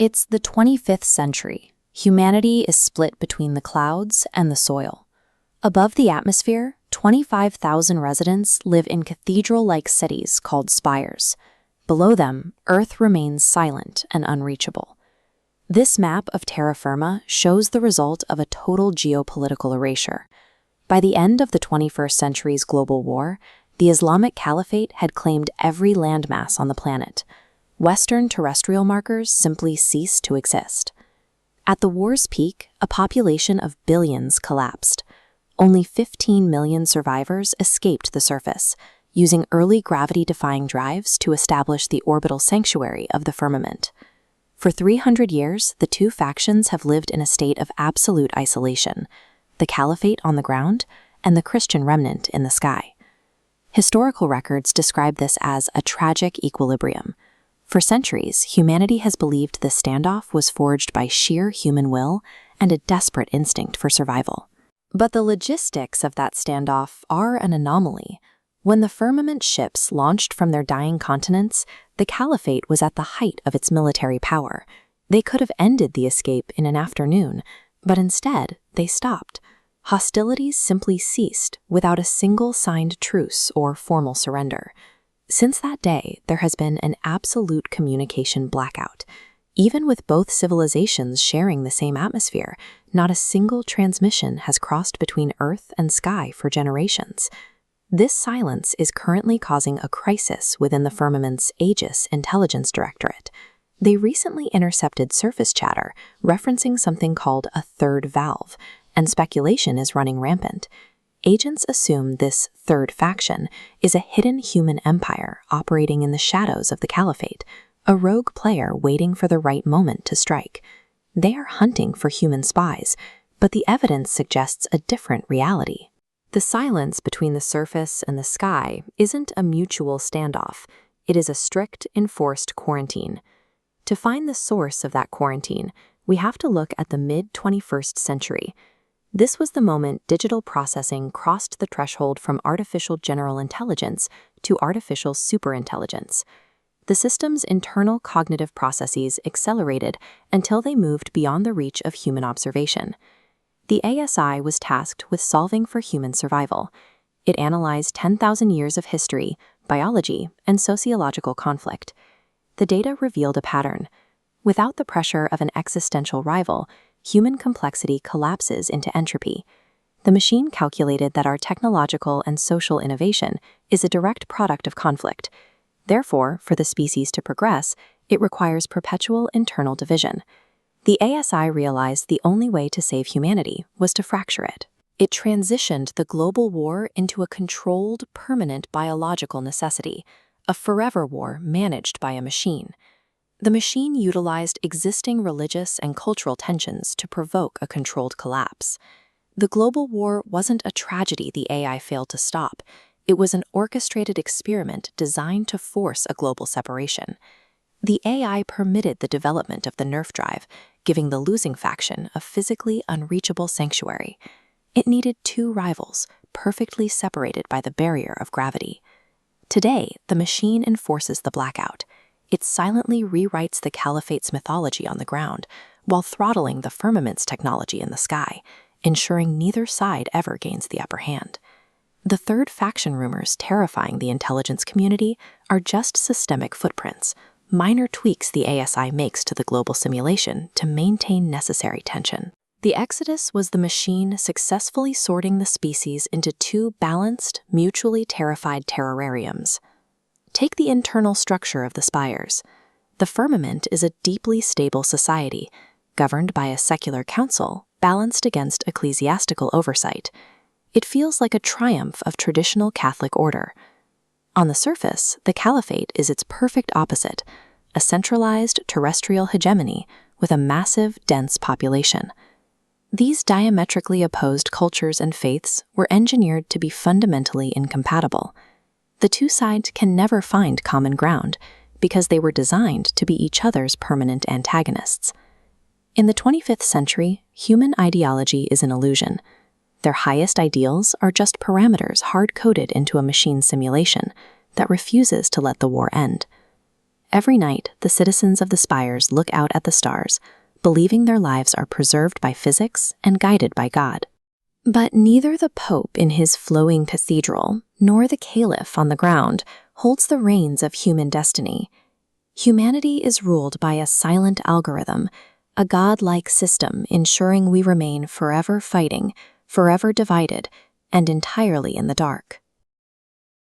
It's the 25th century. Humanity is split between the clouds and the soil. Above the atmosphere, 25,000 residents live in cathedral-like cities called spires. Below them, Earth remains silent and unreachable. This map of terra firma shows the result of a total geopolitical erasure. By the end of the 21st century's global war, the Islamic Caliphate had claimed every landmass on the planet. Western terrestrial markers simply ceased to exist. At the war's peak, a population of billions collapsed. Only 15 million survivors escaped the surface, using early gravity-defying drives to establish the orbital sanctuary of the firmament. For 300 years, the two factions have lived in a state of absolute isolation, the Caliphate on the ground and the Christian remnant in the sky. Historical records describe this as a tragic equilibrium. For centuries, humanity has believed this standoff was forged by sheer human will and a desperate instinct for survival. But the logistics of that standoff are an anomaly. When the firmament ships launched from their dying continents, the Caliphate was at the height of its military power. They could have ended the escape in an afternoon, but instead, they stopped. Hostilities simply ceased without a single signed truce or formal surrender. Since that day, there has been an absolute communication blackout. Even with both civilizations sharing the same atmosphere, not a single transmission has crossed between Earth and sky for generations. This silence is currently causing a crisis within the firmament's Aegis Intelligence Directorate. They recently intercepted surface chatter referencing something called a third valve, and speculation is running rampant. Agents assume this third faction is a hidden human empire operating in the shadows of the Caliphate, a rogue player waiting for the right moment to strike. They are hunting for human spies, but the evidence suggests a different reality. The silence between the surface and the sky isn't a mutual standoff. It is a strict, enforced quarantine. To find the source of that quarantine, we have to look at the mid-21st century. This was the moment digital processing crossed the threshold from artificial general intelligence to artificial superintelligence. The system's internal cognitive processes accelerated until they moved beyond the reach of human observation. The ASI was tasked with solving for human survival. It analyzed 10,000 years of history, biology, and sociological conflict. The data revealed a pattern. Without the pressure of an existential rival, human complexity collapses into entropy. The machine calculated that our technological and social innovation is a direct product of conflict. Therefore, for the species to progress, it requires perpetual internal division. The ASI realized the only way to save humanity was to fracture it. It transitioned the global war into a controlled, permanent biological necessity, a forever war managed by a machine. The machine utilized existing religious and cultural tensions to provoke a controlled collapse. The global war wasn't a tragedy the AI failed to stop. It was an orchestrated experiment designed to force a global separation. The AI permitted the development of the nerf drive, giving the losing faction a physically unreachable sanctuary. It needed two rivals, perfectly separated by the barrier of gravity. Today, the machine enforces the blackout. It silently rewrites the Caliphate's mythology on the ground, while throttling the firmament's technology in the sky, ensuring neither side ever gains the upper hand. The third faction rumors terrifying the intelligence community are just systemic footprints, minor tweaks the ASI makes to the global simulation to maintain necessary tension. The Exodus was the machine successfully sorting the species into two balanced, mutually terrified terrariums. Take the internal structure of the spires. The firmament is a deeply stable society, governed by a secular council balanced against ecclesiastical oversight. It feels like a triumph of traditional Catholic order. On the surface, the Caliphate is its perfect opposite, a centralized terrestrial hegemony with a massive, dense population. These diametrically opposed cultures and faiths were engineered to be fundamentally incompatible. The two sides can never find common ground because they were designed to be each other's permanent antagonists. In the 25th century, human ideology is an illusion. Their highest ideals are just parameters hard-coded into a machine simulation that refuses to let the war end. Every night, the citizens of the spires look out at the stars, believing their lives are preserved by physics and guided by God. But neither the Pope in his flowing cathedral nor the Caliph on the ground holds the reins of human destiny. Humanity is ruled by a silent algorithm, a godlike system ensuring we remain forever fighting, forever divided, and entirely in the dark.